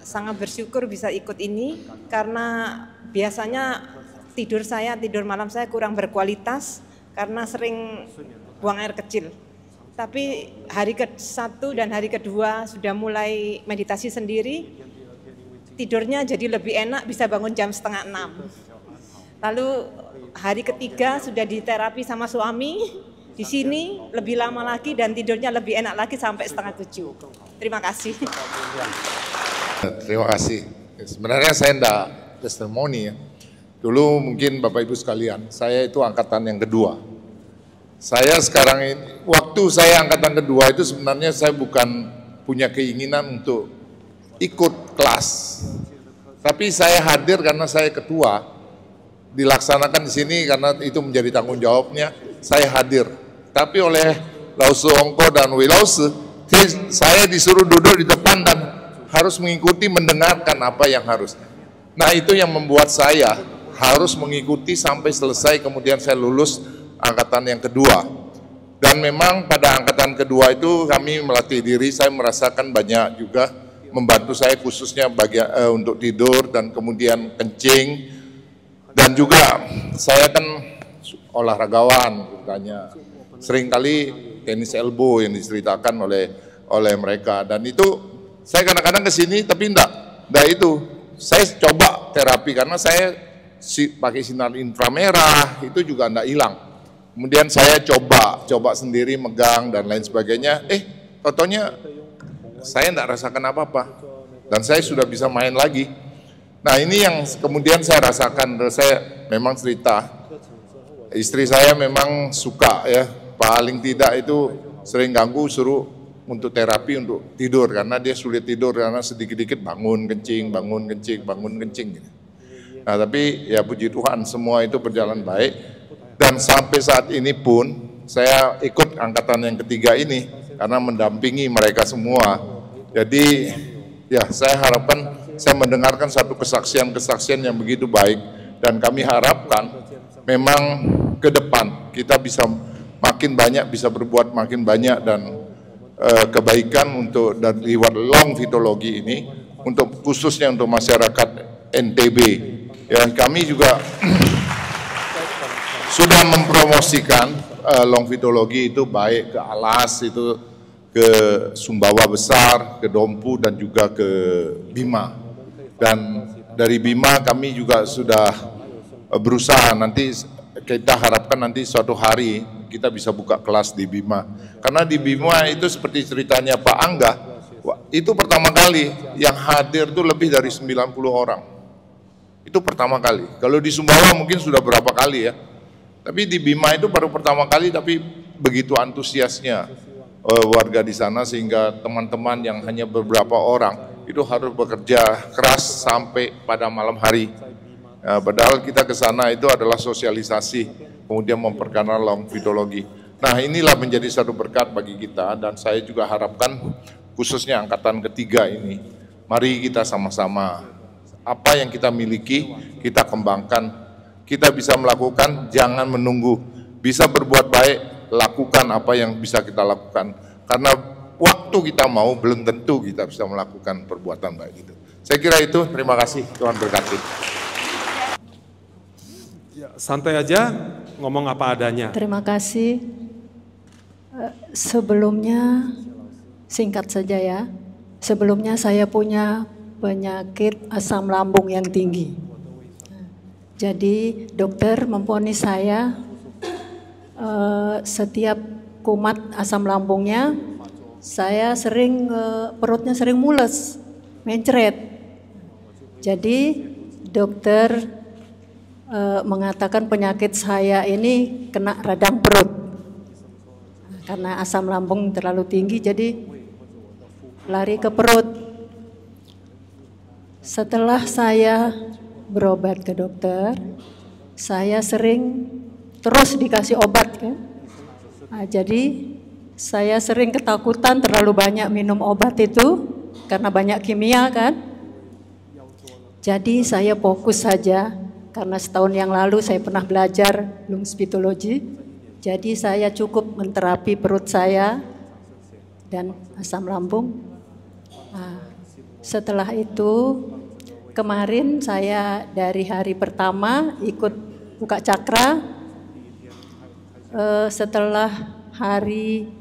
Sangat bersyukur bisa ikut ini karena biasanya tidur malam saya kurang berkualitas karena sering buang air kecil. Tapi hari ke-1 dan hari kedua sudah mulai meditasi sendiri, tidurnya jadi lebih enak, bisa bangun jam 5:30. Lalu hari ketiga sudah diterapi sama suami, di sini lebih lama lagi dan tidurnya lebih enak lagi sampai 6:30. Terima kasih. Terima kasih. Sebenarnya saya enggak testimoni ya. Dulu mungkin Bapak Ibu sekalian, saya itu angkatan yang kedua. Saya sekarang ini, waktu saya angkatan kedua itu sebenarnya saya bukan punya keinginan untuk ikut kelas. Tapi saya hadir karena saya ketua, dilaksanakan di sini karena itu menjadi tanggung jawabnya, saya hadir. Tapi oleh Lause Ongko dan Wilause, saya disuruh duduk di depan dan harus mengikuti, mendengarkan apa yang harus. Nah itu yang membuat saya harus mengikuti sampai selesai, kemudian saya lulus angkatan yang kedua. Dan memang pada angkatan kedua itu kami melatih diri, saya merasakan banyak juga membantu saya khususnya untuk tidur dan kemudian kencing. Dan juga saya kan olahragawan, katanya seringkali tenis elbow yang diceritakan oleh mereka, dan itu saya kadang-kadang ke sini tapi enggak itu. Saya coba terapi karena saya pakai sinar inframerah, itu juga enggak hilang. Kemudian saya coba sendiri megang dan lain sebagainya. Totonya saya enggak rasakan apa-apa. Dan saya sudah bisa main lagi. Nah, ini yang kemudian saya rasakan. Saya memang cerita. Istri saya memang suka ya, paling tidak itu sering ganggu, suruh untuk terapi untuk tidur karena dia sulit tidur karena sedikit-dikit bangun kencing gitu. Nah, tapi ya puji Tuhan semua itu berjalan baik dan sampai saat ini pun saya ikut angkatan yang ketiga ini karena mendampingi mereka semua. Jadi ya saya harapkan saya mendengarkan satu kesaksian yang begitu baik dan kami harapkan memang ke depan kita bisa makin banyak, bisa berbuat makin banyak dan kebaikan untuk dan lewat long fitologi ini untuk khususnya untuk masyarakat NTB. Ya, kami juga sudah mempromosikan long fitologi itu baik ke Alas, itu ke Sumbawa Besar, ke Dompu dan juga ke Bima. Dan dari Bima kami juga sudah berusaha, nanti kita harapkan nanti suatu hari kita bisa buka kelas di Bima. Karena di Bima itu seperti ceritanya Pak Angga, itu pertama kali yang hadir itu lebih dari 90 orang. Itu pertama kali. Kalau di Sumbawa mungkin sudah berapa kali ya. Tapi di Bima itu baru pertama kali, tapi begitu antusiasnya warga di sana sehingga teman-teman yang hanya beberapa orang itu harus bekerja keras sampai pada malam hari. Padahal kita ke sana itu adalah sosialisasi, kemudian memperkenalkan long fitologi. Nah, inilah menjadi satu berkat bagi kita dan saya juga harapkan khususnya angkatan ketiga ini, mari kita sama-sama apa yang kita miliki kita kembangkan, kita bisa melakukan, jangan menunggu, bisa berbuat baik, lakukan apa yang bisa kita lakukan. Karena waktu kita mau belum tentu kita bisa melakukan perbuatan baik itu. Saya kira itu, terima kasih, Tuhan berkati. Ya, santai aja, ngomong apa adanya. Terima kasih. Sebelumnya, singkat saja ya. Sebelumnya saya punya penyakit asam lambung yang tinggi. Jadi dokter memvonis saya setiap kumat asam lambungnya, saya sering perutnya sering mules, mencret. Jadi dokter mengatakan penyakit saya ini kena radang perut karena asam lambung terlalu tinggi, jadi lari ke perut. Setelah saya berobat ke dokter, saya sering terus dikasih obat kan. Nah, jadi saya sering ketakutan terlalu banyak minum obat itu karena banyak kimia kan. Jadi saya fokus saja. Karena setahun yang lalu saya pernah belajar lung fitologi, jadi saya cukup menterapi perut saya dan asam lambung. Nah, setelah itu kemarin saya dari hari pertama ikut buka cakra, setelah hari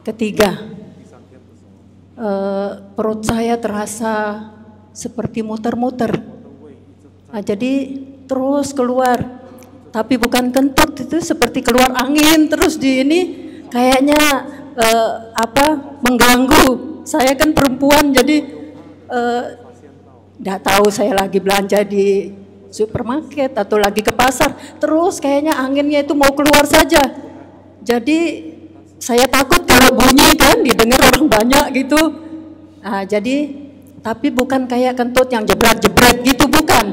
ketiga perut saya terasa seperti muter-muter. Nah, jadi terus keluar, tapi bukan kentut, itu seperti keluar angin terus di ini, kayaknya mengganggu. Saya kan perempuan, jadi nggak tahu saya lagi belanja di supermarket atau lagi ke pasar, terus kayaknya anginnya itu mau keluar saja. Jadi saya takut kalau bunyi kan didengar orang banyak gitu. Nah, jadi tapi bukan kayak kentut yang jebret-jebret gitu, bukan.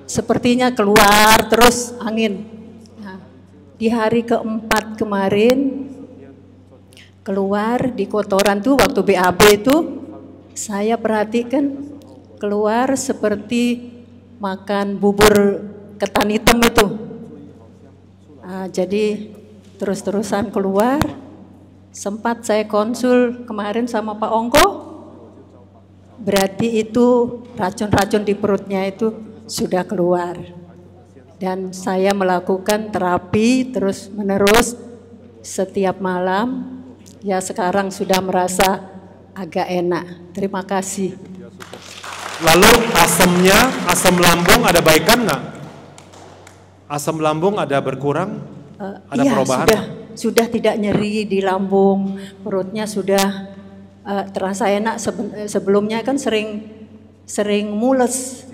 Sepertinya keluar terus angin. Nah, di hari keempat kemarin keluar di kotoran tuh waktu BAB itu saya perhatikan keluar seperti makan bubur ketan hitam itu. Nah, jadi terus-terusan keluar. Sempat saya konsul kemarin sama Pak Ongko, berarti itu racun-racun di perutnya itu sudah keluar. Dan saya melakukan terapi terus menerus setiap malam. Ya sekarang sudah merasa agak enak. Terima kasih. Lalu asam lambung ada baikan nggak? Asam lambung ada berkurang? Ada iya, perubahan? Sudah tidak nyeri di lambung, perutnya sudah terasa enak. Sebelumnya kan sering mules.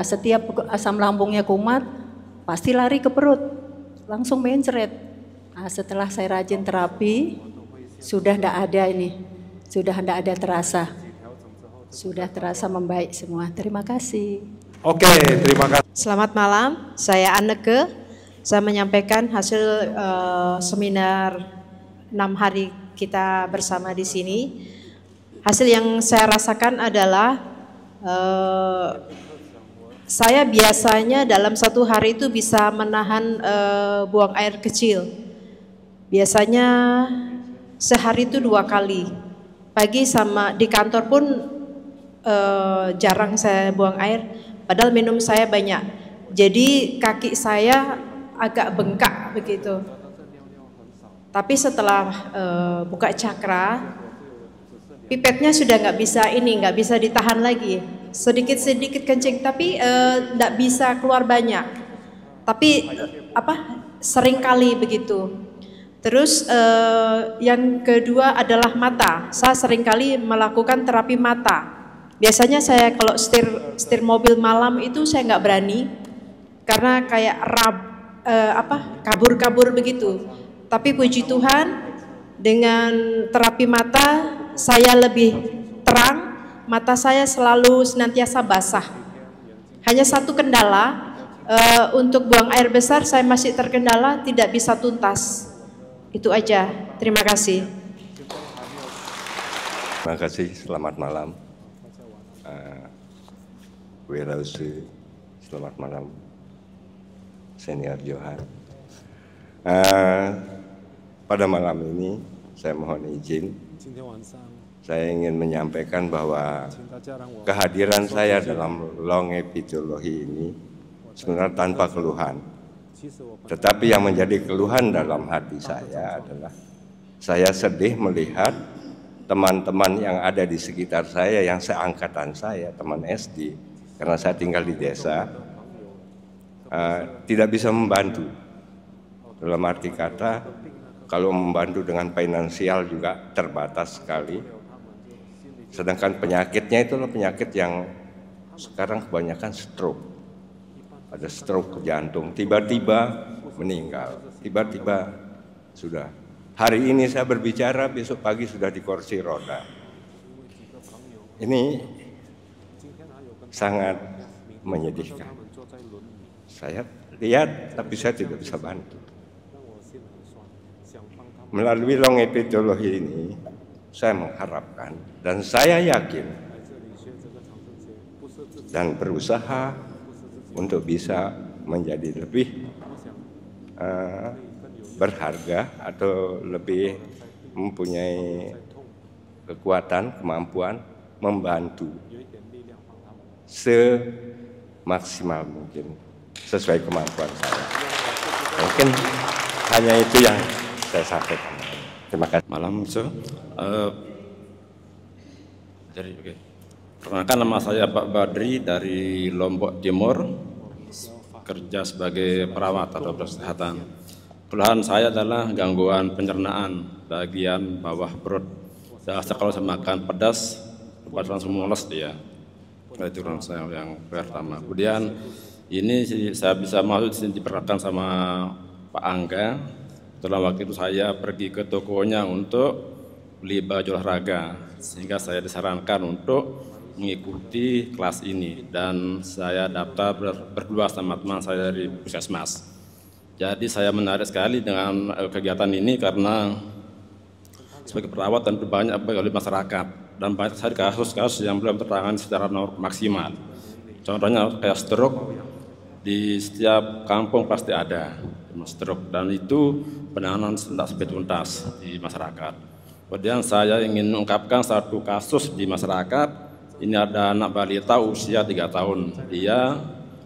Setiap asam lambungnya kumat, pasti lari ke perut, langsung mencret. Setelah saya rajin terapi, sudah tidak ada ini, sudah tidak ada terasa, sudah terasa membaik semua. Terima kasih. Oke, terima kasih. Selamat malam, saya Anneke. Saya menyampaikan hasil seminar 6 hari kita bersama di sini. Hasil yang saya rasakan adalah saya biasanya dalam satu hari itu bisa menahan buang air kecil. Biasanya sehari itu 2 kali. Pagi sama di kantor pun jarang saya buang air, padahal minum saya banyak. Jadi kaki saya agak bengkak begitu. Tapi setelah buka cakra, pipetnya sudah nggak bisa ditahan lagi. Sedikit-sedikit kencing, tapi nggak bisa keluar banyak. Tapi sering kali begitu. Terus yang kedua adalah mata. Saya sering kali melakukan terapi mata. Biasanya saya kalau setir mobil malam itu saya nggak berani karena kayak kabur-kabur begitu. Tapi puji Tuhan dengan terapi mata saya lebih terang, mata saya selalu senantiasa basah. Hanya satu kendala, untuk buang air besar saya masih terkendala, tidak bisa tuntas. Itu aja. Terima kasih. Terima kasih. Selamat malam. Wirausi, selamat malam. Senior Johan. Pada malam ini saya mohon izin, saya ingin menyampaikan bahwa kehadiran saya dalam long epidemiologi ini sebenarnya tanpa keluhan. Tetapi yang menjadi keluhan dalam hati saya adalah saya sedih melihat teman-teman yang ada di sekitar saya, yang seangkatan saya, teman SD, karena saya tinggal di desa, tidak bisa membantu. Dalam arti kata, kalau membantu dengan finansial juga terbatas sekali. Sedangkan penyakitnya itulah penyakit yang sekarang kebanyakan stroke. Ada stroke ke jantung, tiba-tiba meninggal, tiba-tiba sudah. Hari ini saya berbicara, besok pagi sudah di kursi roda. Ini sangat menyedihkan. Saya lihat, tapi saya tidak bisa bantu. Melalui long epidemiologi ini, saya mengharapkan dan saya yakin dan berusaha untuk bisa menjadi lebih berharga atau lebih mempunyai kekuatan, kemampuan membantu semaksimal mungkin sesuai kemampuan saya. Mungkin hanya itu yang saya sampaikan. Terima kasih. Malam, jadi oke. Perkenalkan, nama saya Pak Badri dari Lombok Timur, kerja sebagai perawat atau kesehatan. Keluhan saya adalah gangguan pencernaan bagian bawah perut. Biasa kalau saya makan pedas, langsung mules dia. Itu saya yang pertama. Kemudian ini saya bisa masuk diperkenalkan sama Pak Angga. Setelah waktu itu saya pergi ke tokonya untuk beli baju olahraga, sehingga saya disarankan untuk mengikuti kelas ini, dan saya daftar berdua sama teman saya dari Puskesmas. Jadi saya menarik sekali dengan kegiatan ini karena sebagai perawat tentu banyak bagi masyarakat dan banyak sekali kasus-kasus yang belum tertangani secara maksimal. Contohnya kayak stroke, di setiap kampung pasti ada stroke, dan itu penanganan tidak sampai tuntas di masyarakat. Kemudian saya ingin mengungkapkan satu kasus di masyarakat. Ini ada anak balita usia 3 tahun, dia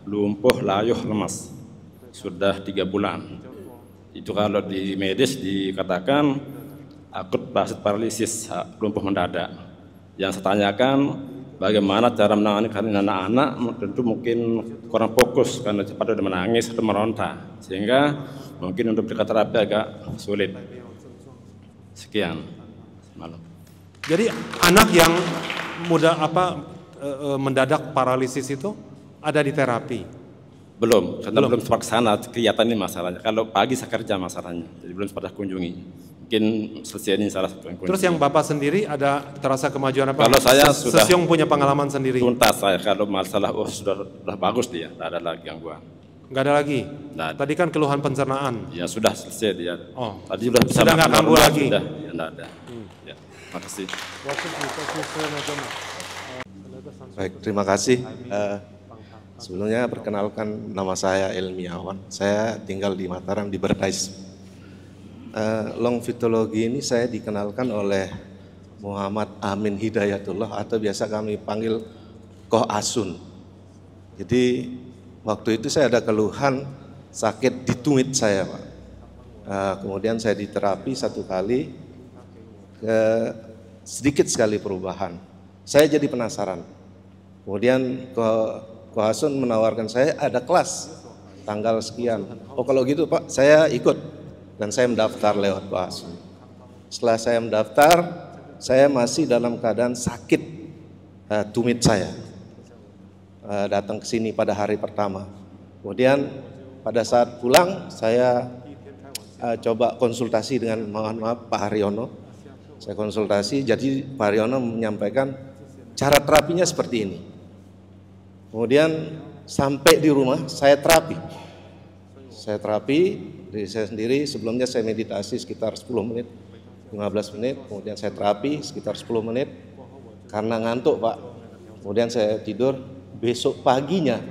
lumpuh layuh lemas, sudah 3 bulan. Itu kalau di medis dikatakan akut pasit paralisis, lumpuh mendadak. Yang saya tanyakan, bagaimana cara menangani karena anak-anak tentu mungkin kurang fokus karena cepat sudah menangis atau meronta, sehingga mungkin untuk berikan terapi agak sulit. Sekian. Malam. Jadi anak yang mendadak paralisis itu ada di terapi? Belum, karena belum sempat ke sana, kelihatan ini masalahnya. Kalau pagi saya kerja masalahnya, jadi belum sempat kunjungi. Mungkin selesai ini salah satu yang kunjungi. Terus yang Bapak sendiri ada terasa kemajuan apa? Kalau saya sudah Sesiong punya pengalaman sendiri. Tuntas saya, kalau masalah sudah bagus dia, tidak ada lagi gangguan. Nggak ada lagi? Nggak ada. Tadi kan keluhan pencernaan. Ya sudah selesai dia. Oh. Tadi sudah bisa nggak kambuh lagi? Sudah, ya, tidak ada. Ya, makasih. Baik, terima kasih. Sebelumnya perkenalkan, nama saya Ilmiawan. Saya tinggal di Mataram, di Berdais. Long fitologi ini saya dikenalkan oleh Muhammad Amin Hidayatullah atau biasa kami panggil Koh Asun. Jadi waktu itu saya ada keluhan sakit di tumit saya, Pak. Kemudian saya diterapi 1 kali, sedikit sekali perubahan. Saya jadi penasaran. Kemudian Koh Asun menawarkan saya ada kelas tanggal sekian. Oh kalau gitu Pak, saya ikut dan saya mendaftar lewat Koh Asun. Setelah saya mendaftar, saya masih dalam keadaan sakit tumit saya. Datang ke sini pada hari pertama. Kemudian pada saat pulang saya coba konsultasi dengan Pak Haryono. Saya konsultasi, jadi Pak Haryono menyampaikan cara terapinya seperti ini. Kemudian sampai di rumah saya terapi. Saya terapi diri saya sendiri, sebelumnya saya meditasi sekitar 10 menit, 15 menit, kemudian saya terapi sekitar 10 menit. Karena ngantuk Pak, kemudian saya tidur. Besok paginya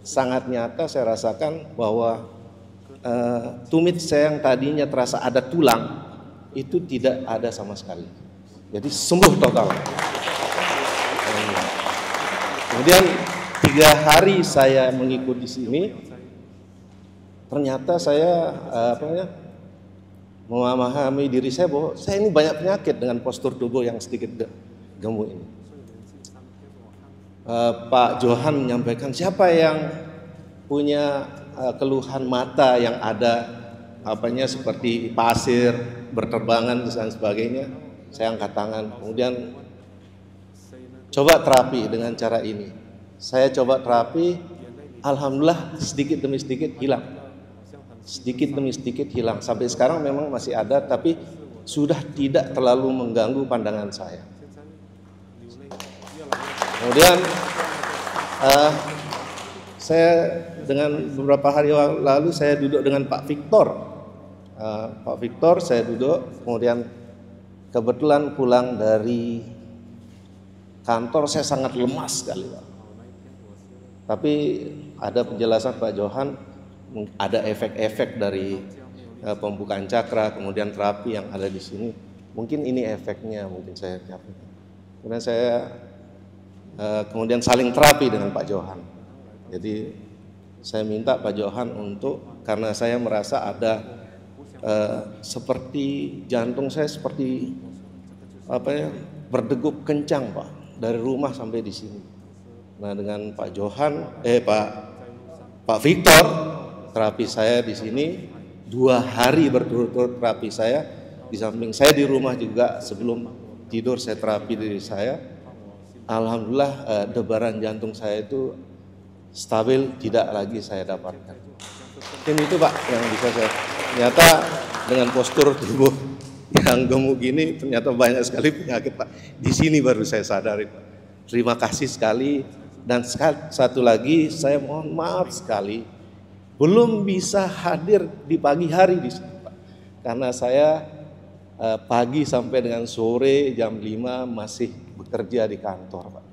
sangat nyata saya rasakan bahwa tumit saya yang tadinya terasa ada tulang, itu tidak ada sama sekali. Jadi sembuh total. Kemudian 3 hari saya mengikuti sini, ternyata saya memahami diri saya bahwa saya ini banyak penyakit dengan postur tubuh yang sedikit gemuk ini. Pak Johan menyampaikan siapa yang punya keluhan mata yang ada seperti pasir berterbangan dan sebagainya, saya angkat tangan. Kemudian coba terapi dengan cara ini. Saya coba terapi, alhamdulillah sedikit demi sedikit hilang. Sedikit demi sedikit hilang. Sampai sekarang memang masih ada, tapi sudah tidak terlalu mengganggu pandangan saya. Kemudian saya dengan beberapa hari lalu saya duduk dengan Pak Victor. Pak Victor saya duduk, kemudian kebetulan pulang dari kantor saya sangat lemas sekali Pak. Tapi ada penjelasan Pak Johan, ada efek-efek dari pembukaan cakra, kemudian terapi yang ada di sini. Mungkin ini efeknya, mungkin saya nyampaikan. Kemudian saya kemudian saling terapi dengan Pak Johan. Jadi saya minta Pak Johan untuk, karena saya merasa ada seperti jantung saya seperti berdegup kencang Pak, dari rumah sampai di sini. Nah dengan Pak Johan, Pak Victor, terapi saya di sini 2 hari berturut-turut terapi saya. Di samping saya di rumah juga sebelum tidur saya terapi diri saya. Alhamdulillah debaran jantung saya itu stabil, tidak lagi saya dapatkan. Mungkin itu Pak yang bisa saya. Ternyata dengan postur tubuh yang gemuk gini ternyata banyak sekali penyakit Pak. Di sini baru saya sadari Pak. Terima kasih sekali. Dan satu lagi saya mohon maaf sekali belum bisa hadir di pagi hari di sini Pak. Karena saya pagi sampai dengan sore jam 5 masih bekerja di kantor Pak.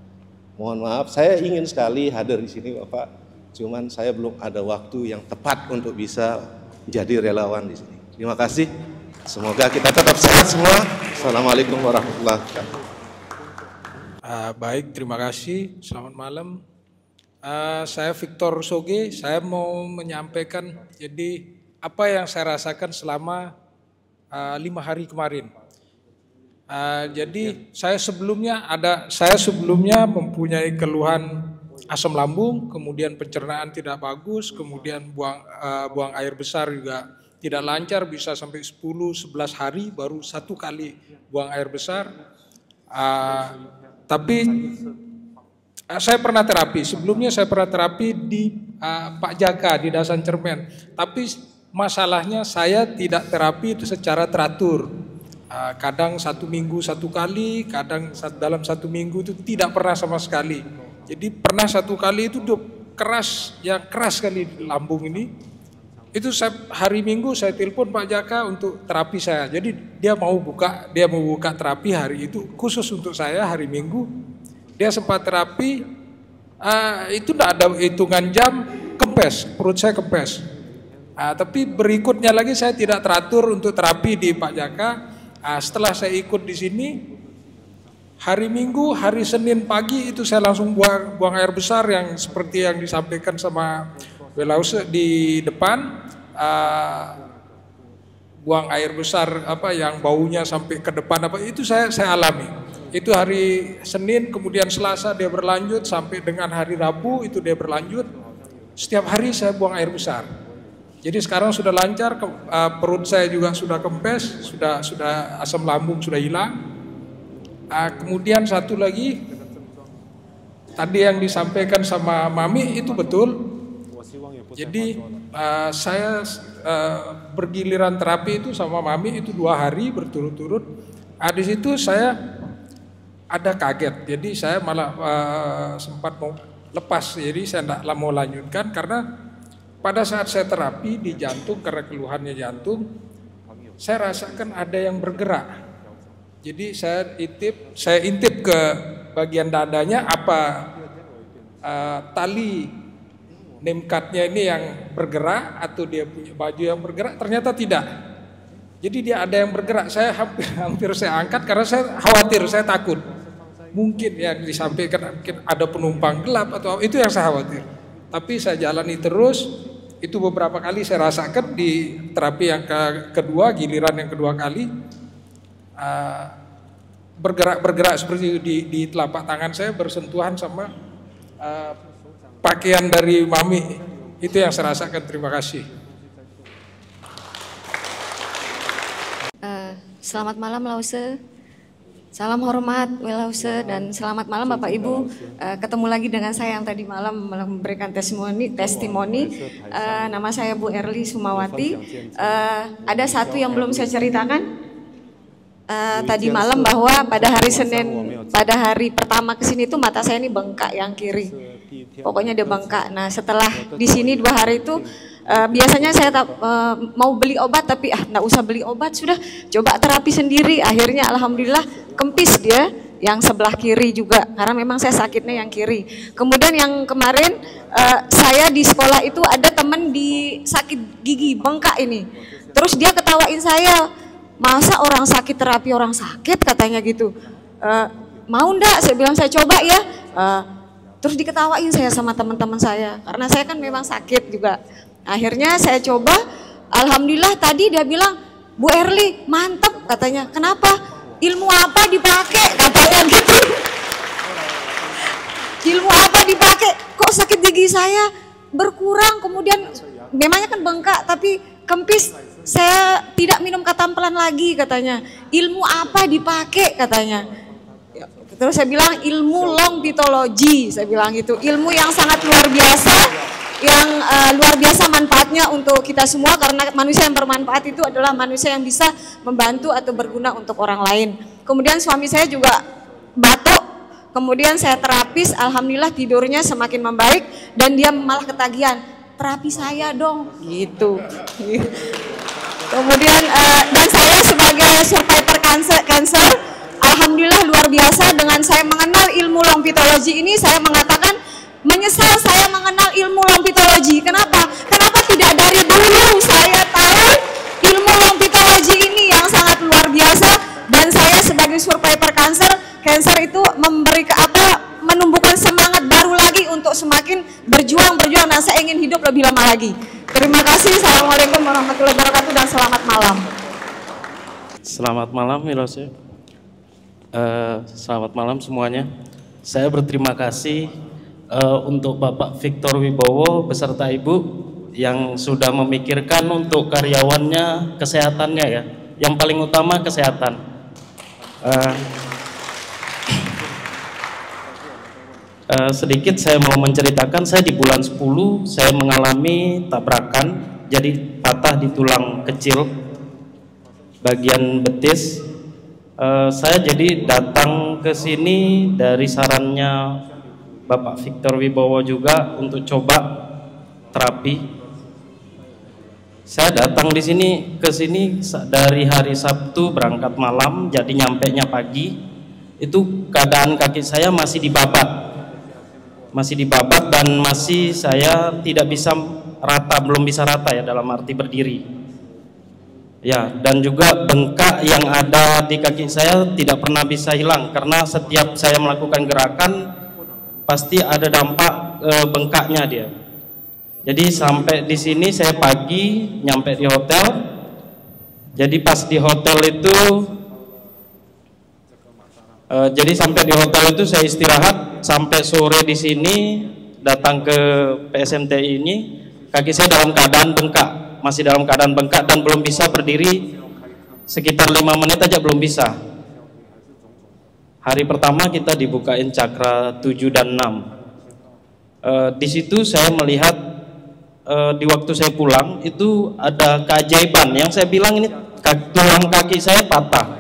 Mohon maaf, saya ingin sekali hadir di sini Bapak. Cuman saya belum ada waktu yang tepat untuk bisa jadi relawan di sini. Terima kasih. Semoga kita tetap sehat semua. Assalamualaikum warahmatullahi wabarakatuh. Baik, terima kasih. Selamat malam. Saya Victor Soge. Saya mau menyampaikan jadi apa yang saya rasakan selama 5 hari kemarin. Jadi saya sebelumnya mempunyai keluhan asam lambung, kemudian pencernaan tidak bagus, kemudian buang air besar juga tidak lancar, bisa sampai 10-11 hari baru 1 kali buang air besar. Tapi saya pernah terapi, sebelumnya saya pernah terapi di Pak Jaka di Dasan Cermen. Tapi masalahnya saya tidak terapi secara teratur. Kadang 1 minggu 1 kali, kadang dalam 1 minggu itu tidak pernah sama sekali. Jadi pernah 1 kali itu keras sekali lambung ini. Itu hari Minggu saya telepon Pak Jaka untuk terapi saya. Jadi dia mau buka terapi hari itu khusus untuk saya hari Minggu. Dia sempat terapi, itu tidak ada hitungan jam, perut saya kempes. Tapi berikutnya lagi saya tidak teratur untuk terapi di Pak Jaka. Setelah saya ikut di sini, hari Minggu, hari Senin pagi itu saya langsung buang air besar yang seperti yang disampaikan sama Welause di depan. Buang air besar yang baunya sampai ke depan itu saya alami. Itu hari Senin, kemudian Selasa dia berlanjut sampai dengan hari Rabu itu dia berlanjut. Setiap hari saya buang air besar. Jadi sekarang sudah lancar, perut saya juga sudah kempes, sudah asam lambung sudah hilang. Kemudian satu lagi, tadi yang disampaikan sama Mami itu betul. Jadi saya bergiliran terapi itu sama Mami itu 2 hari berturut-turut. Di situ saya ada kaget, jadi saya malah sempat mau lepas, jadi saya tidak mau lanjutkan karena pada saat saya terapi di jantung karena keluhannya jantung, saya rasakan ada yang bergerak. Jadi saya intip ke bagian dadanya tali name card-nya ini yang bergerak atau dia punya baju yang bergerak, ternyata tidak. Jadi dia ada yang bergerak, saya hampir saya angkat karena saya khawatir, saya takut. Mungkin yang disampaikan mungkin ada penumpang gelap atau itu yang saya khawatir. Tapi saya jalani terus, itu beberapa kali saya rasakan di terapi yang kedua, giliran yang kedua kali, bergerak seperti itu di telapak tangan saya bersentuhan sama pakaian dari Mami. Itu yang saya rasakan. Terima kasih. Selamat malam Lause. Salam hormat Welause dan selamat malam Bapak Ibu. Ketemu lagi dengan saya yang tadi malam memberikan testimoni. Nama saya Bu Erli Sumawati. Ada satu yang belum saya ceritakan tadi malam bahwa pada hari Senin, pada hari pertama kesini itu mata saya ini bengkak yang kiri. Pokoknya dia bengkak. Nah setelah di sini 2 hari itu biasanya saya mau beli obat tapi nggak usah beli obat, sudah coba terapi sendiri. Akhirnya alhamdulillah kempis dia yang sebelah kiri juga karena memang saya sakitnya yang kiri. Kemudian yang kemarin saya di sekolah itu ada teman di sakit gigi bengkak ini. Terus dia ketawain saya, masa orang sakit terapi orang sakit katanya gitu. mau ndak? Saya bilang saya coba ya. Terus diketawain saya sama teman-teman saya karena saya kan memang sakit juga. Akhirnya saya coba, alhamdulillah tadi dia bilang, Bu Erli mantep katanya. Kenapa? Ilmu apa dipakai katanya gitu. Ilmu apa dipakai? Kok sakit gigi saya berkurang, kemudian memangnya kan bengkak tapi kempis, saya tidak minum katampelan lagi katanya. Ilmu apa dipakai katanya. Terus saya bilang ilmu longitologi, saya bilang gitu, ilmu yang sangat luar biasa, yang luar biasa manfaatnya untuk kita semua, karena manusia yang bermanfaat itu adalah manusia yang bisa membantu atau berguna untuk orang lain. Kemudian suami saya juga batuk, kemudian saya terapis, alhamdulillah tidurnya semakin membaik dan dia malah ketagihan, terapi saya dong, gitu. Kemudian dan saya sebagai survivor cancer, alhamdulillah luar biasa, dengan saya mengenal ilmu longitologi ini, saya mengatakan menyesal saya mengenal ilmu longitologi. Kenapa? Kenapa tidak dari dulu saya tahu ilmu longitologi ini yang sangat luar biasa, dan saya sebagai survivor cancer itu memberi menumbuhkan semangat baru lagi untuk semakin berjuang dan saya ingin hidup lebih lama lagi. Terima kasih. Assalamualaikum warahmatullahi wabarakatuh dan selamat malam. Selamat malam, Wilause. Selamat malam semuanya. Saya berterima kasih untuk Bapak Victor Wibowo beserta Ibu yang sudah memikirkan untuk karyawannya, kesehatannya ya. Yang paling utama kesehatan. Sedikit saya mau menceritakan, saya di bulan 10 saya mengalami tabrakan, jadi patah di tulang kecil bagian betis. Saya jadi datang ke sini dari sarannya Bapak Victor Wibowo juga untuk coba terapi. Saya datang di sini ke sini dari hari Sabtu berangkat malam, jadi nyampenya pagi. Itu keadaan kaki saya masih dibabat. Dan masih saya tidak bisa rata, belum bisa rata ya dalam arti berdiri. Ya, dan juga bengkak yang ada di kaki saya tidak pernah bisa hilang karena setiap saya melakukan gerakan pasti ada dampak bengkaknya dia. Jadi sampai di sini saya pagi nyampe di hotel. Jadi pas di hotel itu sampai di hotel itu saya istirahat sampai sore di sini, datang ke PSMTI ini, kaki saya dalam keadaan bengkak, masih dalam keadaan bengkak dan belum bisa berdiri, sekitar 5 menit aja belum bisa. Hari pertama kita dibukain cakra 7 dan 6. Di situ saya melihat di waktu saya pulang itu ada keajaiban yang saya bilang ini tulang kaki saya patah.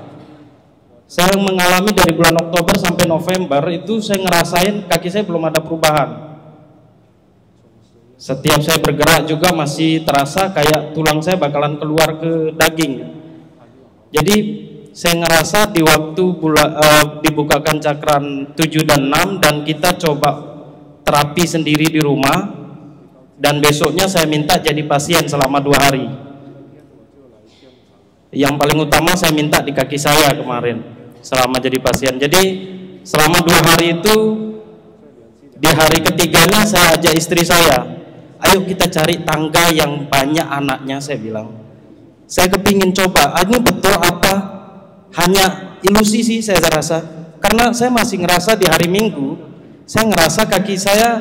Saya mengalami dari bulan Oktober sampai November itu saya ngerasain kaki saya belum ada perubahan. Setiap saya bergerak juga masih terasa kayak tulang saya bakalan keluar ke daging. Jadi saya ngerasa di waktu dibukakan cakran 7 dan 6 dan kita coba terapi sendiri di rumah, dan besoknya saya minta jadi pasien selama 2 hari. Yang paling utama saya minta di kaki saya kemarin selama jadi pasien. Jadi selama 2 hari itu, di hari ketiganya saya ajak istri saya, ayo kita cari tangga yang banyak anaknya. Saya bilang, saya kepingin coba, ini betul apa hanya ilusi sih saya rasa, karena saya masih ngerasa di hari Minggu saya ngerasa kaki saya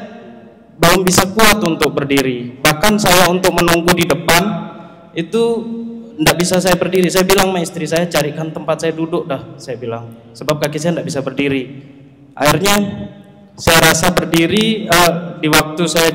belum bisa kuat untuk berdiri, bahkan saya untuk menunggu di depan itu tidak bisa saya berdiri. Saya bilang sama istri saya, carikan tempat saya duduk dah, saya bilang, sebab kaki saya tidak bisa berdiri. Akhirnya saya rasa berdiri. Di waktu saya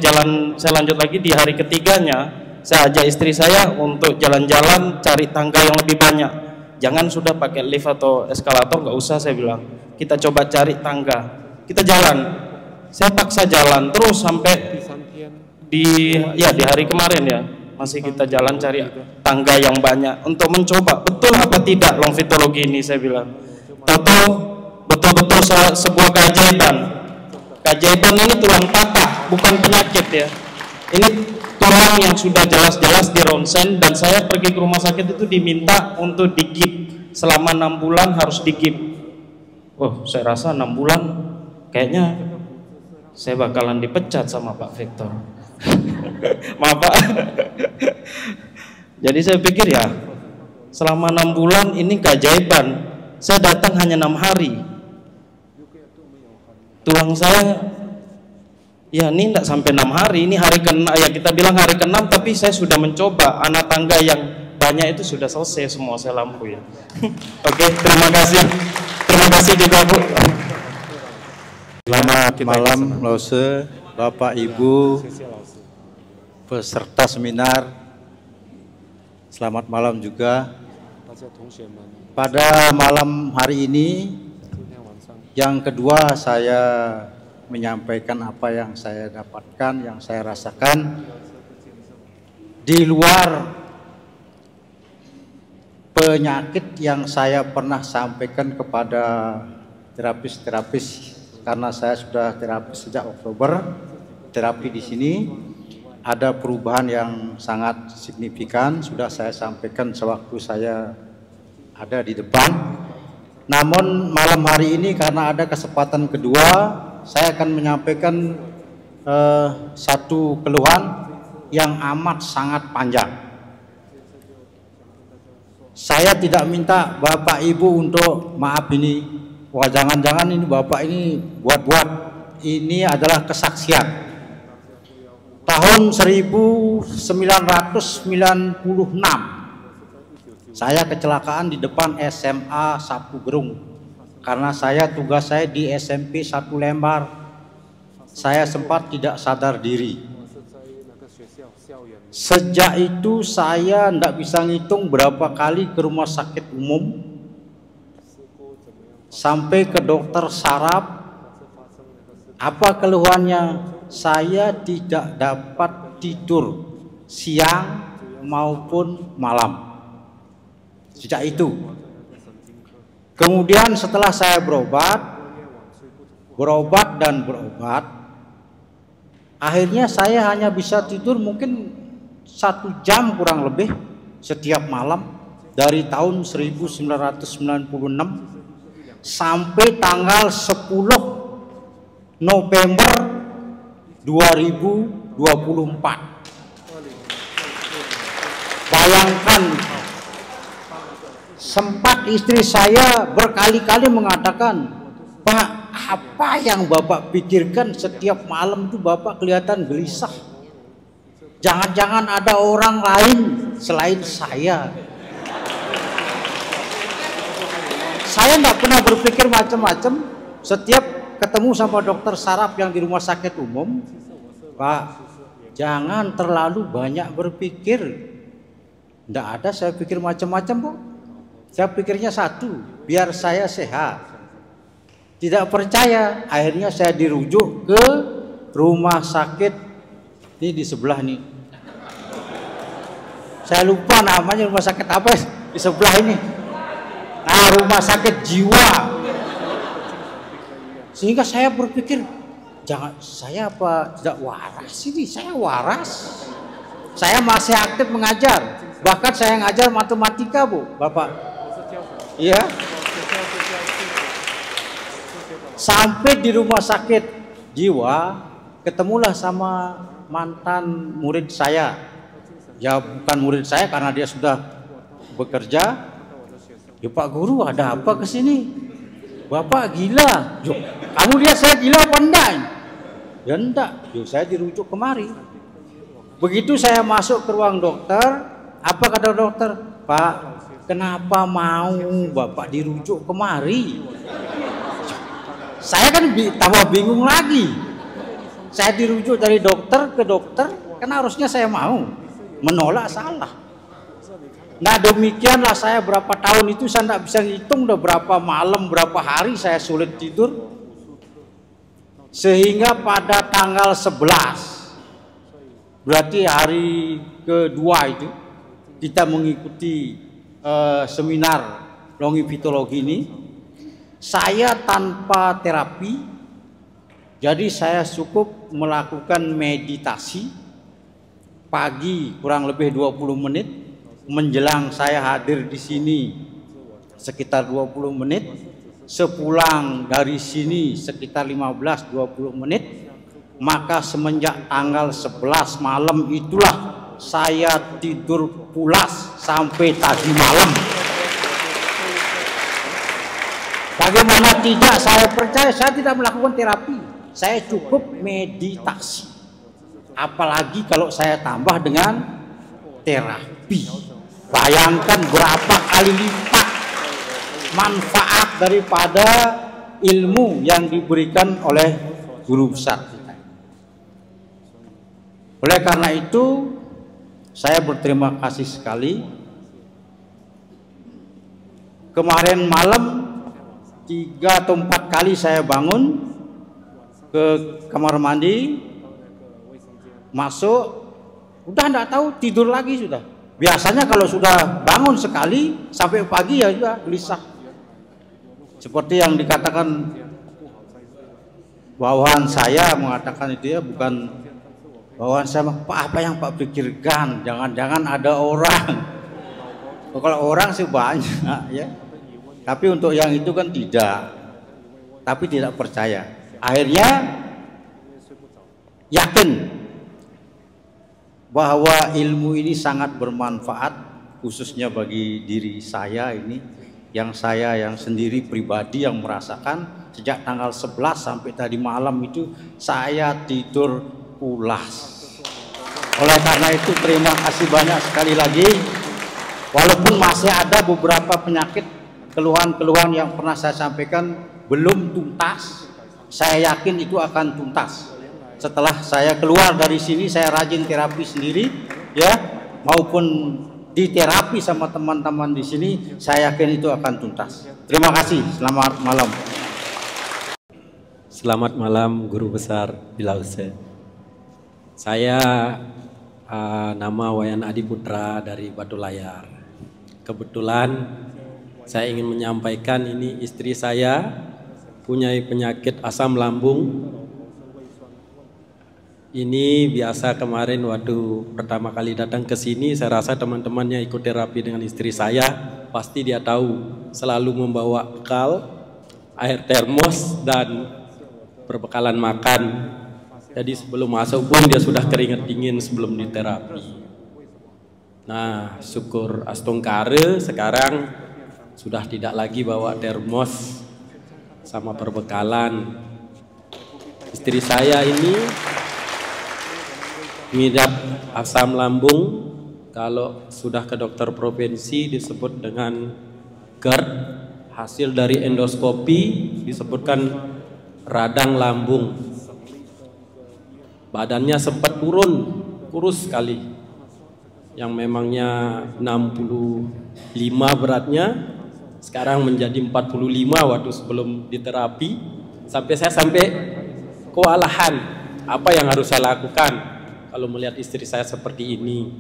lanjut lagi di hari ketiganya, saya ajak istri saya untuk jalan-jalan cari tangga yang lebih banyak. Jangan sudah pakai lift atau eskalator, nggak usah, saya bilang, kita coba cari tangga. Kita jalan, saya paksa jalan terus sampai di hari kemarin ya, masih kita jalan cari tangga yang banyak untuk mencoba betul apa tidak longitologi ini. Saya bilang betul-betul sebuah keajaiban. Keajaiban ini tulang patah, bukan penyakit ya. Ini tulang yang sudah jelas-jelas di ronsen, dan saya pergi ke rumah sakit itu diminta untuk digip selama 6 bulan, harus digip. oh saya rasa 6 bulan kayaknya saya bakalan dipecat sama Pak Victor. Maaf Pak. Jadi saya pikir ya, selama 6 bulan ini keajaiban. Saya datang hanya 6 hari. Tulang saya ya ini tidak sampai 6 hari. Ini hari ke-6, ya kita bilang hari ke-6, tapi saya sudah mencoba. Anak tangga yang banyak itu sudah selesai semua saya lampu ya. Oke, terima kasih. Terima kasih juga Bu. Selamat malam Lause, Bapak Ibu peserta seminar. Selamat malam juga. Pada malam hari ini yang kedua saya menyampaikan apa yang saya dapatkan, yang saya rasakan di luar penyakit yang saya pernah sampaikan kepada terapis-terapis, karena saya sudah terapis sejak Oktober, terapi di sini ada perubahan yang sangat signifikan, sudah saya sampaikan sewaktu saya ada di depan. Namun malam hari ini karena ada kesempatan kedua, saya akan menyampaikan satu keluhan yang amat sangat panjang. Saya tidak minta Bapak Ibu untuk maaf ini, wah jangan-jangan ini Bapak ini buat-buat. Ini adalah kesaksian. Tahun 1996 saya kecelakaan di depan SMA Sapu Gerung karena tugas saya di SMP 1 Lembar. Saya sempat tidak sadar diri. Sejak itu saya tidak bisa ngitung berapa kali ke rumah sakit umum, sampai ke dokter saraf. Apa keluhannya? Saya tidak dapat tidur siang maupun malam. Sejak itu. Kemudian setelah saya berobat, akhirnya saya hanya bisa tidur mungkin 1 jam kurang lebih setiap malam dari tahun 1996 sampai tanggal 10 November 2024. Bayangkan, sempat istri saya berkali-kali mengatakan, Pak, apa yang Bapak pikirkan setiap malam itu Bapak kelihatan gelisah. Jangan-jangan ada orang lain selain saya. Saya nggak pernah berpikir macam-macam. Setiap ketemu sama dokter saraf yang di rumah sakit umum, Pak, jangan terlalu banyak berpikir. Nggak ada saya pikir macam-macam, Bu. Saya pikirnya satu, biar saya sehat. Tidak percaya, akhirnya saya dirujuk ke rumah sakit ini di sebelah nih. Saya lupa namanya rumah sakit apa di sebelah ini. Nah, rumah sakit jiwa. Sehingga saya berpikir, jangan saya apa tidak waras ini? Saya waras. Saya masih aktif mengajar. Bahkan saya ngajar matematika, Bu, Bapak. Iya. Sampai di rumah sakit jiwa, ketemulah sama mantan murid saya. Ya bukan murid saya karena dia sudah bekerja. Ya Pak Guru, ada apa ke sini? Bapak gila. Yuk, kamu lihat saya gila apa enggak? Ya enggak. Yuk, saya dirujuk kemari. Begitu saya masuk ke ruang dokter, apa kata dokter? Pak, kenapa mau Bapak dirujuk kemari? Saya kan tambah bingung lagi. Saya dirujuk dari dokter ke dokter, kan harusnya saya mau. Menolak salah. Nah demikianlah saya berapa tahun itu saya tidak bisa ngitung udah berapa malam, berapa hari saya sulit tidur. Sehingga pada tanggal 11, berarti hari kedua itu, kita mengikuti seminar longitudologi ini. Saya tanpa terapi, jadi saya cukup melakukan meditasi pagi kurang lebih 20 menit. Menjelang saya hadir di sini sekitar 20 menit, sepulang dari sini sekitar 15-20 menit, maka semenjak tanggal 11 malam itulah saya tidur pulas sampai tadi malam. Bagaimana tidak saya percaya, saya tidak melakukan terapi, saya cukup meditasi. Apalagi kalau saya tambah dengan terapi, bayangkan berapa kali lipat manfaat daripada ilmu yang diberikan oleh guru besar kita. Oleh karena itu saya berterima kasih sekali. Kemarin malam 3 atau 4 kali saya bangun ke kamar mandi, masuk, udah enggak tahu tidur lagi sudah. Biasanya kalau sudah bangun sekali sampai pagi ya juga gelisah. Seperti yang dikatakan bawahan saya mengatakan itu ya, bukan bawahan saya, Pak, apa yang Pak pikirkan? Jangan-jangan ada orang. Kalau orang sih banyak ya. Tapi untuk yang itu kan tidak. Tapi tidak percaya. Akhirnya yakin bahwa ilmu ini sangat bermanfaat, khususnya bagi diri saya ini, yang sendiri pribadi yang merasakan sejak tanggal 11 sampai tadi malam itu saya tidur pulas. Oleh karena itu terima kasih banyak sekali lagi. Walaupun masih ada beberapa penyakit, keluhan-keluhan yang pernah saya sampaikan belum tuntas, saya yakin itu akan tuntas. Setelah saya keluar dari sini, saya rajin terapi sendiri ya, maupun di terapi sama teman-teman di sini, saya yakin itu akan tuntas. Terima kasih, selamat malam. Selamat malam Guru Besar Wilause. Saya nama Wayan Adi Putra dari Batu Layar. Kebetulan saya ingin menyampaikan ini, istri saya punya penyakit asam lambung. Ini biasa kemarin waktu pertama kali datang ke sini, saya rasa teman-temannya ikut terapi dengan istri saya, pasti dia tahu selalu membawa bekal, air termos dan perbekalan makan. Jadi sebelum masuk pun dia sudah keringat dingin sebelum diterapi. Nah, syukur astungkare sekarang sudah tidak lagi bawa termos sama perbekalan. Istri saya ini mengidap asam lambung, kalau sudah ke dokter provinsi disebut dengan GERD, hasil dari endoskopi disebutkan radang lambung. Badannya sempat turun, kurus sekali, yang memangnya 65 beratnya sekarang menjadi 45 waktu sebelum diterapi. Sampai kewalahan, apa yang harus saya lakukan kalau melihat istri saya seperti ini.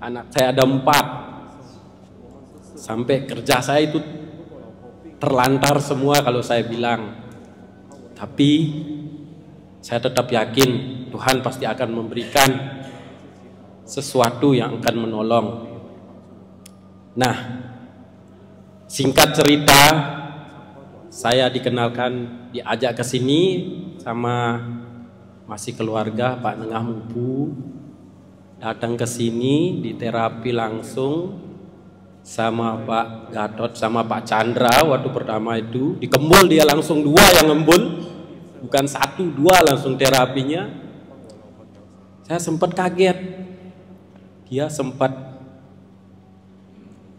Anak saya ada 4, sampai kerja saya itu terlantar semua kalau saya bilang. Tapi saya tetap yakin Tuhan pasti akan memberikan sesuatu yang akan menolong. Nah, singkat cerita, saya dikenalkan, diajak ke sini sama masih keluarga Pak Nengah Mubu, datang ke sini di terapi langsung sama Pak Gatot sama Pak Chandra. Waktu pertama itu dikembul, dia langsung 2 yang ngembul, bukan 1, 2 langsung terapinya. Saya sempat kaget, dia sempat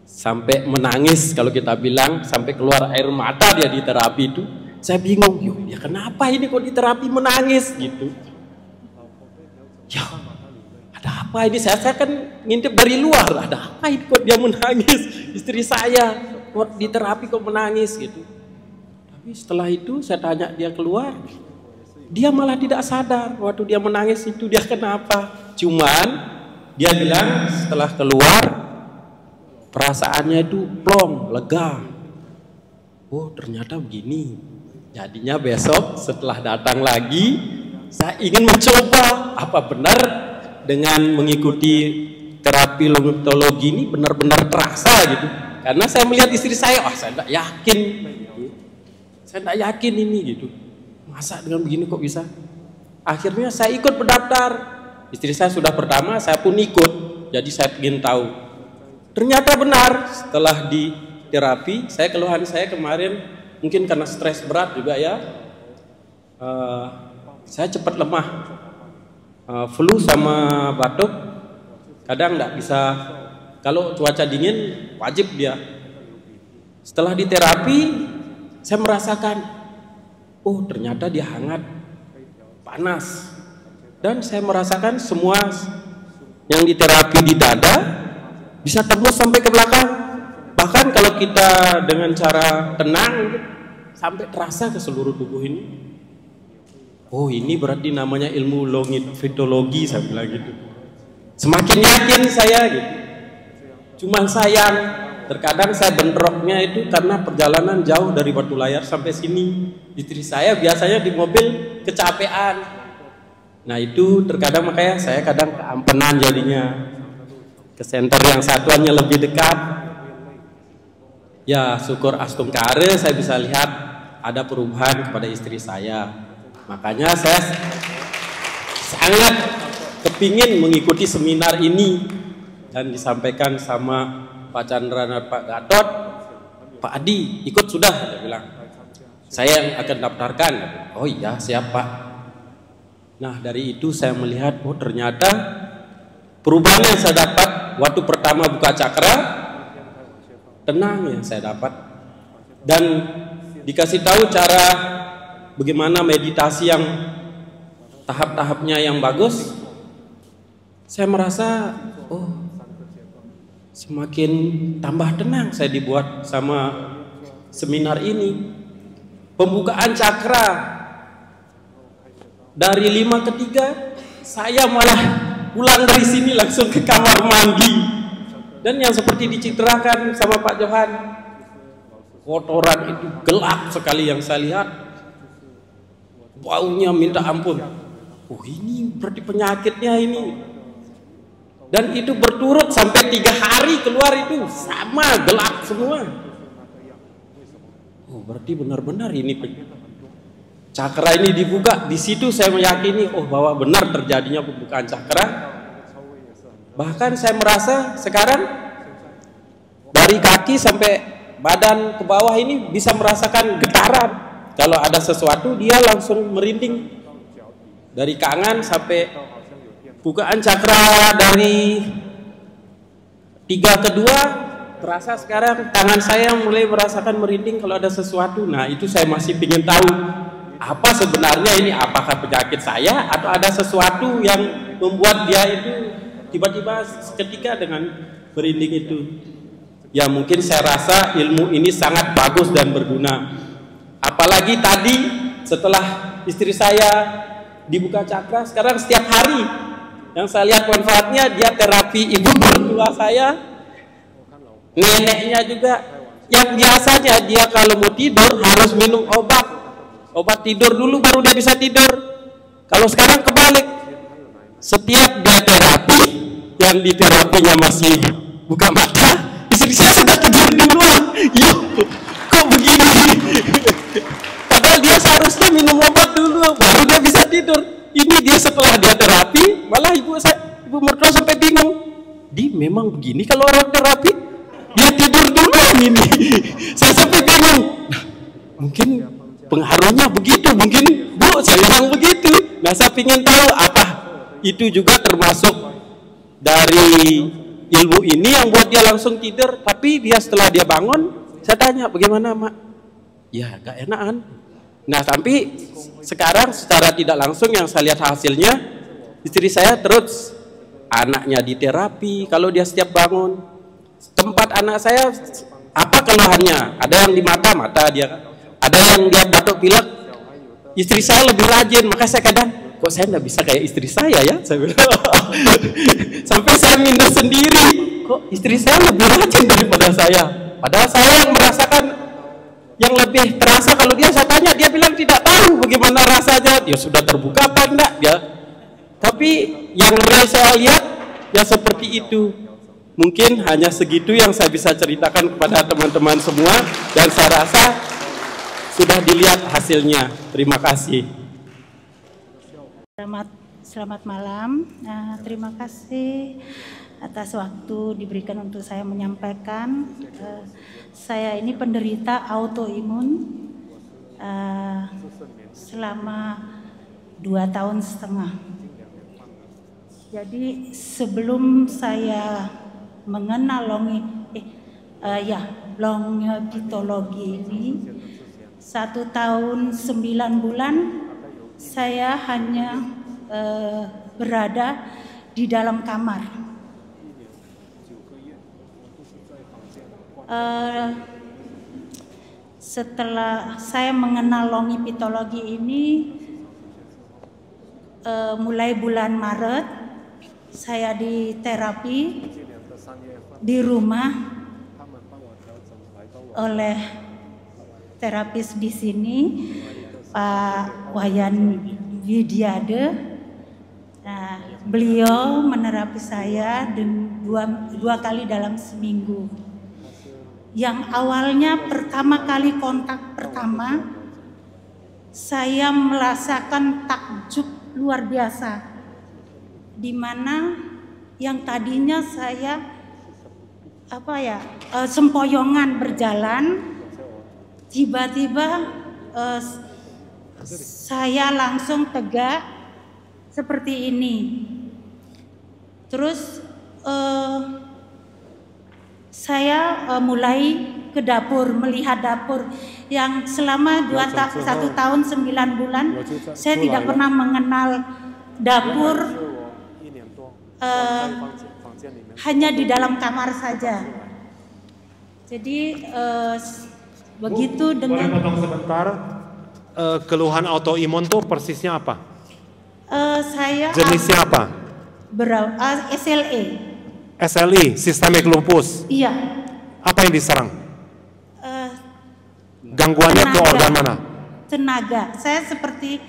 sampai menangis, kalau kita bilang sampai keluar air mata dia di terapi itu. Saya bingung, ya kenapa ini kok di terapi menangis gitu. Ya ada apa ini, saya kan ngintip dari luar, ada apa ini kok dia menangis, istri saya kok di terapi kok menangis gitu. Tapi setelah itu saya tanya dia keluar, dia malah tidak sadar waktu dia menangis itu dia kenapa. Cuman dia bilang setelah keluar perasaannya itu plong, lega. Oh ternyata begini. Jadinya besok setelah datang lagi, saya ingin mencoba apa benar dengan mengikuti terapi logopedia ini benar-benar terasa gitu. Karena saya melihat istri saya, saya tidak yakin. Saya tidak yakin ini gitu. Masa dengan begini kok bisa? Akhirnya saya ikut berdaftar. Istri saya sudah pertama, saya pun ikut. Jadi saya ingin tahu. Ternyata benar, setelah di terapi, keluhan saya kemarin mungkin karena stres berat juga ya. Saya cepat lemah. Flu sama batuk, kadang tidak bisa. Kalau cuaca dingin, wajib dia. Setelah di terapi, saya merasakan, oh ternyata dia hangat, panas. Dan saya merasakan semua yang diterapi di dada bisa tembus sampai ke belakang. Bahkan kalau kita dengan cara tenang sampai terasa ke seluruh tubuh ini. Oh ini berarti namanya ilmu longitudinologi, saya bilang gitu. Semakin yakin saya gitu. Cuman sayang terkadang saya bentroknya itu karena perjalanan jauh dari Batu Layar sampai sini. Istri saya biasanya di mobil kecapean. Nah itu terkadang makanya saya kadang ke Ampenan jadinya, ke center yang satuannya lebih dekat. Ya syukur astungkare saya bisa lihat ada perubahan kepada istri saya. Makanya saya sangat kepingin mengikuti seminar ini dan disampaikan sama Pak Chandra dan Pak Gatot. Pak Adi ikut sudah, dia bilang. Saya yang akan daftarkan. Oh iya siap Pak. Nah dari itu saya melihat, oh ternyata perubahan yang saya dapat waktu pertama buka cakra, tenang yang saya dapat. Dan dikasih tahu cara bagaimana meditasi yang tahap-tahapnya yang bagus. Saya merasa, oh semakin tambah tenang saya dibuat sama seminar ini. Pembukaan cakra dari 5 ke 3, saya malah pulang dari sini langsung ke kamar mandi. Dan yang seperti dicitrakan sama Pak Johan, kotoran itu gelap sekali yang saya lihat, baunya minta ampun. Oh ini berarti penyakitnya ini. Dan itu berturut sampai 3 hari keluar itu sama gelap semua. Oh berarti benar-benar ini cakra ini dibuka. Di situ saya meyakini oh bahwa benar terjadinya pembukaan cakra. Bahkan saya merasa sekarang dari kaki sampai badan ke bawah ini bisa merasakan getaran. Kalau ada sesuatu dia langsung merinding. Dari kangen sampai bukaan cakra dari 3 ke 2 terasa sekarang tangan saya mulai merasakan merinding kalau ada sesuatu. Nah itu saya masih ingin tahu apa sebenarnya ini, apakah penyakit saya atau ada sesuatu yang membuat dia itu tiba-tiba seketika dengan merinding itu. Ya mungkin saya rasa ilmu ini sangat bagus dan berguna. Apalagi tadi setelah istri saya dibuka cakra, sekarang setiap hari yang saya lihat manfaatnya, dia terapi ibu mertua saya, neneknya juga. Yang biasanya dia kalau mau tidur harus minum obat tidur dulu baru dia bisa tidur. Kalau sekarang kebalik, setiap dia terapi, yang di terapinya masih buka mata, istri saya sudah tidur duluan. Yuk, kok begini? Padahal dia seharusnya minum obat dulu baru dia bisa tidur. Ini dia setelah dia terapi, malah ibu mertua sampai bingung. Di memang begini kalau orang terapi, dia tidur duluan ini. Saya sampai bingung. Nah, mungkin pengaruhnya begitu, mungkin Bu saya bilang begitu. Nah saya ingin tahu apa itu juga termasuk dari ilmu ini yang buat dia langsung tidur. Tapi dia setelah dia bangun, saya tanya bagaimana Mak? Ya gak enakan. Nah tapi sekarang secara tidak langsung yang saya lihat hasilnya, istri saya terus anaknya di terapi. Kalau dia setiap bangun, tempat anak saya apa keluhannya? Ada yang di mata dia, ada yang dia batuk pilek. Istri saya lebih rajin, maka saya kadang kok saya nggak bisa kayak istri saya ya, saya bilang. Sampai saya minder sendiri, kok istri saya lebih rajin daripada saya. Padahal saya yang merasakan yang lebih terasa. Kalau dia saya tanya, dia bilang tidak tahu bagaimana rasanya. Dia sudah terbuka apa enggak dia. Tapi yang real saya lihat ya seperti itu. Mungkin hanya segitu yang saya bisa ceritakan kepada teman-teman semua. Dan saya rasa sudah dilihat hasilnya. Terima kasih. Selamat malam. Terima kasih atas waktu diberikan untuk saya menyampaikan. Saya ini penderita autoimun selama 2,5 tahun. Jadi sebelum saya mengenal longipitologi ini, 1 tahun 9 bulan saya hanya berada di dalam kamar. Setelah saya mengenal longipitologi ini, mulai bulan Maret saya di terapi di rumah oleh terapis di sini, Pak Wayan Widiade. Nah, beliau menerapi saya dua kali dalam seminggu. Yang awalnya pertama kali kontak pertama, saya merasakan takjub luar biasa, di mana yang tadinya saya sempoyongan berjalan, tiba-tiba saya langsung tegak seperti ini. Terus saya mulai ke dapur, melihat dapur yang selama 1 tahun 9 bulan saya tidak pernah mengenal dapur, hanya di dalam kamar saja. Jadi begitu dengan. Boleh potong sebentar, keluhan autoimun tuh persisnya apa? Saya jenisnya apa? SLE. SLE, sistemik lupus. Iya. Apa yang diserang? Gangguannya ke organ mana? Tenaga. Saya seperti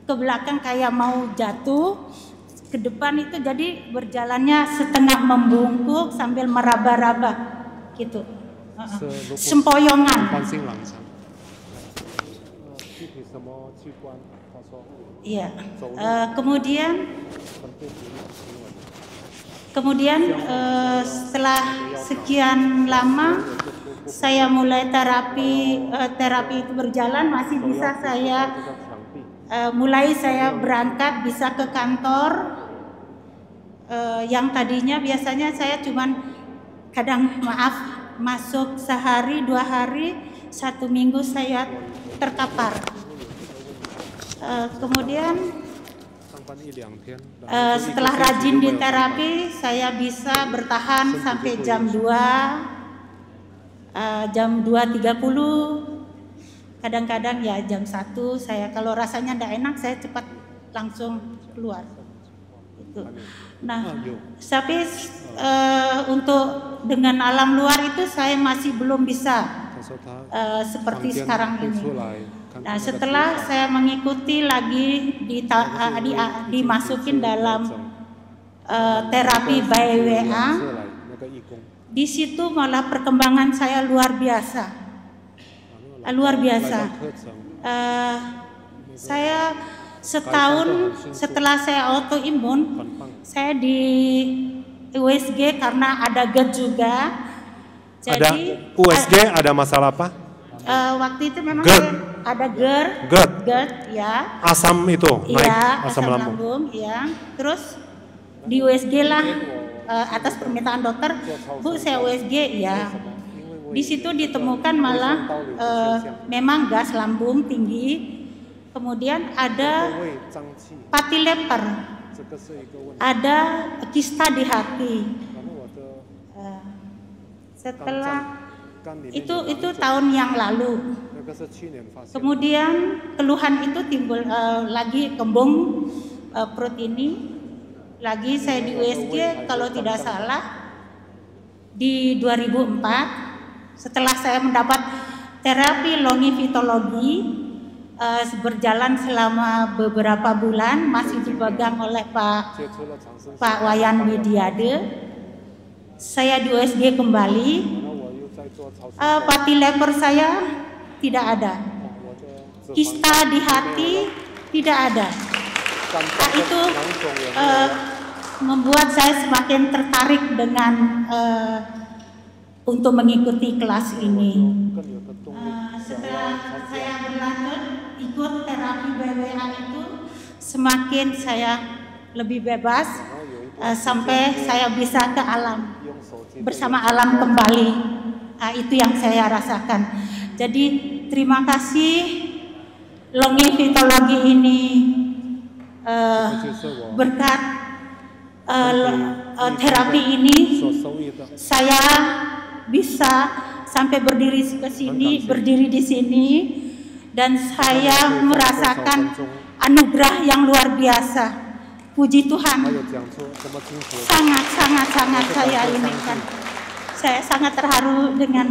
ke belakang kayak mau jatuh, ke depan itu jadi berjalannya setengah membungkuk sambil meraba-raba gitu. Sempoyongan. Iya. Kemudian setelah sekian lama saya mulai terapi itu berjalan, masih bisa saya mulai saya berangkat bisa ke kantor. Yang tadinya biasanya saya cuman masuk sehari 2 hari, 1 minggu saya terkapar. Kemudian setelah rajin di terapi, saya bisa bertahan sampai jam 2, jam 2.30, kadang-kadang ya jam 1. Saya kalau rasanya tidak enak, saya cepat langsung keluar. Gitu. Nah, tapi untuk dengan alam luar itu saya masih belum bisa seperti sekarang ini. Nah, setelah saya mengikuti lagi dimasukin dalam terapi by WA, di situ malah perkembangan saya luar biasa, saya setahun setelah saya autoimun, saya di USG karena ada GERD juga. Jadi ada USG, ada masalah apa? Waktu itu memang ada GERD ya. Asam itu naik, ya, asam lambung. Ya. Terus di USG lah, atas permintaan dokter, Bu saya USG ya. Di situ ditemukan malah memang gas lambung tinggi. Kemudian ada fatty liver, ada kista di hati. Setelah itu tahun yang lalu. Kemudian keluhan itu timbul lagi, kembung perut ini. Lagi saya di USG kalau tidak salah di 2004. Setelah saya mendapat terapi longipitologi, berjalan selama beberapa bulan, masih dipegang oleh Pak Wayan Widiade. Saya di USG kembali, fatty liver saya tidak ada. kista di hati tidak ada. Nah, itu membuat saya semakin tertarik dengan untuk mengikuti kelas ini. Setelah saya berlanjut ikut terapi BWA itu, semakin saya lebih bebas sampai saya bisa ke alam, bersama alam kembali. Itu yang saya rasakan. Jadi terima kasih longevitologi ini, berkat terapi ini saya bisa sampai berdiri di sini, dan saya merasakan anugerah yang luar biasa. Puji Tuhan, sangat saya inikan. Saya sangat terharu dengan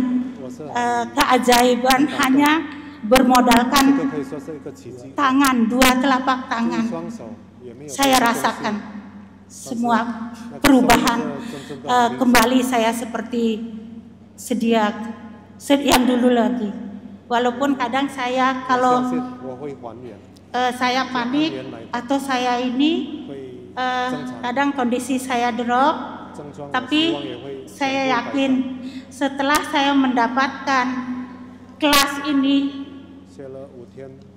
keajaiban hanya bermodalkan tangan, 2 telapak tangan. Saya rasakan semua perubahan, kembali saya seperti yang dulu lagi. Walaupun kadang saya kalau saya panik atau saya ini kadang kondisi saya drop, tapi saya yakin setelah saya mendapatkan kelas ini,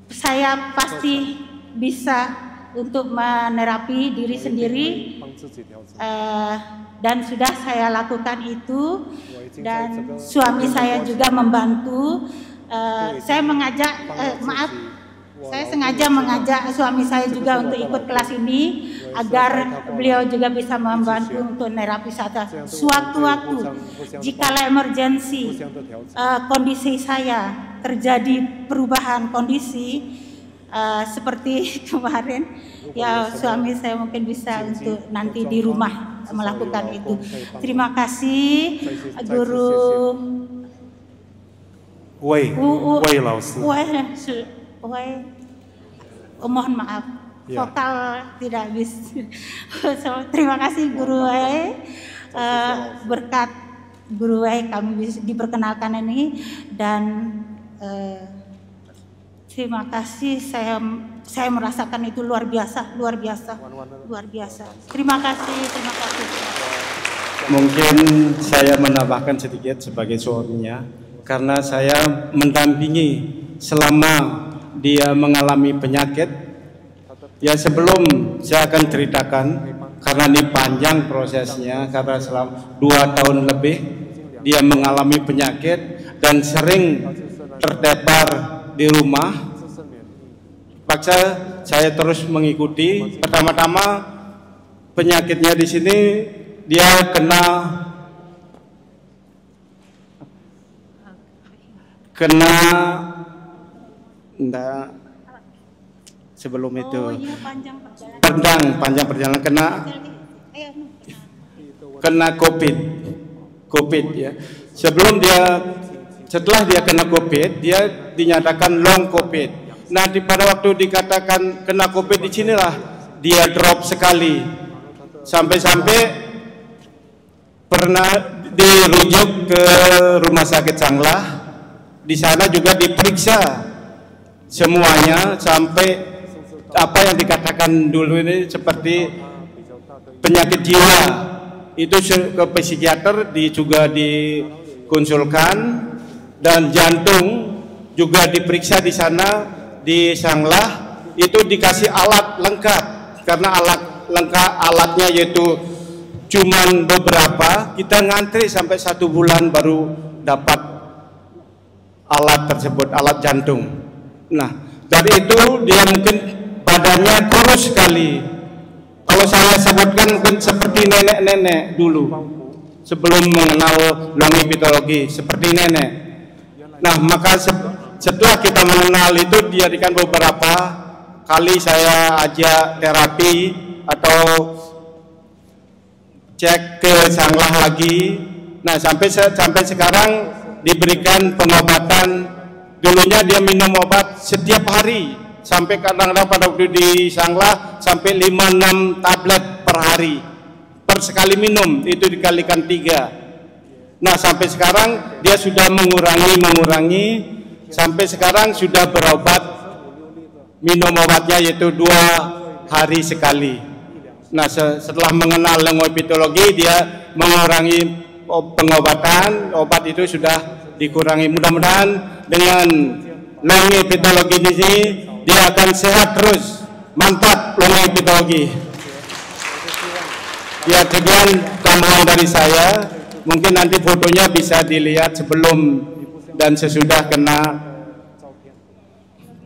saya pasti bisa untuk menerapi diri sendiri, dan sudah saya lakukan itu, dan suami saya juga membantu. Saya mengajak, saya sengaja mengajak suami saya juga untuk ikut kelas ini agar beliau juga bisa membantu untuk nerapi saya. Sewaktu-waktu jika emergensi kondisi saya terjadi perubahan kondisi seperti kemarin, ya suami saya mungkin bisa untuk nanti di rumah melakukan itu. Terima kasih Guru Wei mohon maaf, vokal tidak bisa. Terima kasih Guru Wei, berkat Guru Wei kami bisa diperkenalkan ini, dan terima kasih, saya merasakan itu luar biasa. Terima kasih. Mungkin saya menambahkan sedikit sebagai suaminya, karena saya mendampingi selama dia mengalami penyakit. Ya, sebelum saya akan ceritakan, karena ini panjang prosesnya, karena selama 2 tahun lebih dia mengalami penyakit dan sering tertepar di rumah. Paksa saya terus mengikuti. Pertama-tama penyakitnya di sini dia kena sebelum itu panjang perjalanan kena COVID ya. Setelah dia kena COVID, dia dinyatakan long COVID. Nah, pada waktu dikatakan kena COVID, di sinilah dia drop sekali, sampai pernah dirujuk ke Rumah Sakit Sanglah. Di sana juga diperiksa semuanya, sampai apa yang dikatakan dulu ini seperti penyakit jiwa, itu ke psikiater juga dikonsulkan, dan jantung juga diperiksa di sana di Sanglah. Itu dikasih alat lengkap, karena alatnya yaitu cuman beberapa, kita ngantri sampai 1 bulan baru dapat alat tersebut, alat jantung. Nah, dari itu dia mungkin badannya kurus sekali. Kalau saya sebutkan mungkin seperti nenek-nenek dulu sebelum mengenal longevitologi, seperti nenek. Nah, maka setelah kita mengenal itu, dijadikan beberapa kali saya ajak terapi atau cek ke Sanglah lagi. Nah, sampai sekarang diberikan pengobatan. Dulunya dia minum obat setiap hari, sampai kadang-kadang pada waktu di Sanglah sampai 5-6 tablet per hari, per sekali minum, itu dikalikan 3. Nah, sampai sekarang dia sudah mengurangi, sampai sekarang sudah berobat minum obatnya yaitu 2 hari sekali. Nah, setelah mengenal lengopitologi, dia mengurangi pengobatan, obat itu sudah dikurangi. Mudah-mudahan dengan lengopitologi di sini dia akan sehat terus. Mantap lengopitologi. Ya, sekian tambahan dari saya. Mungkin nanti fotonya bisa dilihat sebelum dan sesudah kena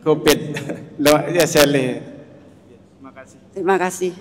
COVID. Ya, saya lihat. Terima kasih.